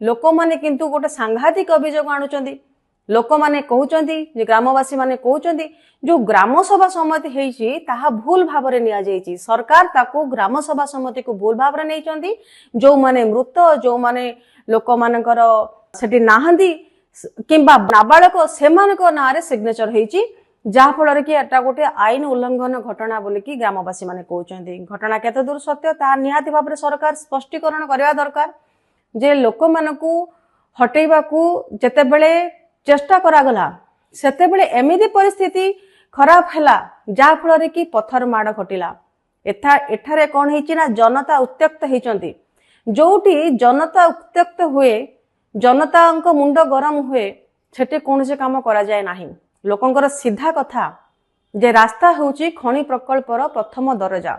लोक माने किंतु गोटे सांघातिक अभियोग आणुचंदी। लोक माने कहउचंदी जे ग्रामवासी माने कहउचंदी जो ग्राम सभा समिति हेची ताहा भूल भाबरे निया जाईची। सरकार ताको ग्राम सभा समिति को भूल भाबरे नैचंदी। जो माने मृत जो माने लोक मानकर सेठी नाहंदी किंबा नाबालक सेमानको नारे सिग्नेचर हेची जहा फल कि एटा गोटे आईन उल्लंघन घटना बोली कि ग्रामवासी माने कहउचंदी। घटना केते दूर सत्य ता निहाती भाबरे सरकार स्पष्टीकरण करबा दरकार जे लोक मानकू हटेइबाकू जेतेबेले चेष्टा करागला सेतेबेले एमिदी परिस्थिति खराब हैला जहा फल कि पत्थर माड़ घटिला। एठारे कौन हेची ना जनता उत्त्यक्त हेचंती। जोटी जनता उत्त्यक्त हुए जनता मुंड गरम हुए सेठी कोनसे काम करा जाए नाही। लोकंकर सीधा कथा जे रास्ता होची खणी प्रकल्पर प्रथम दरजा।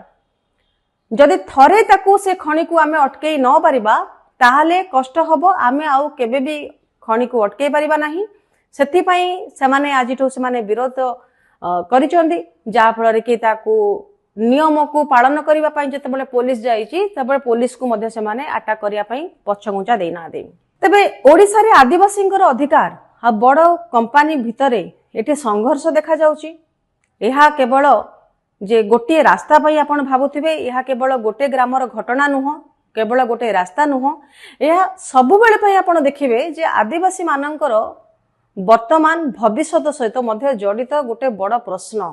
जदि थरे ताकू से खणी को आमे अटकेई न परिबा ताहाले कष्ट हबो। आमे आउ केबे भी खणी को अटकेई परिबा नाही। सेति पई सेमाने आजिठो सेमाने विरोध करिचंदी जा फल कि ताकू नियम को पालन करिबा पई जतेबेले पुलिस जाईची तबे पुलिस को मध्ये सेमाने अटैक करिया पई पछगुंचा देई ना दे। तबे ओडिसा रे आदिवासींकर अधिकार आ बड़ कंपनी भितरे एठी संघर्ष देखा जाउची। एहा केवल जे गोटे रास्ता पई आपण भाबुथिबे एहा केवल गोटे ग्रामर घटना नुह केवल गोटे रास्ता नुह। एहा सबु बेले पई आपण देखिबे जे आदिवासी मानकर वर्तमान भविष्यत सहित मध्ये जड़ित गोटे बड़ प्रश्न।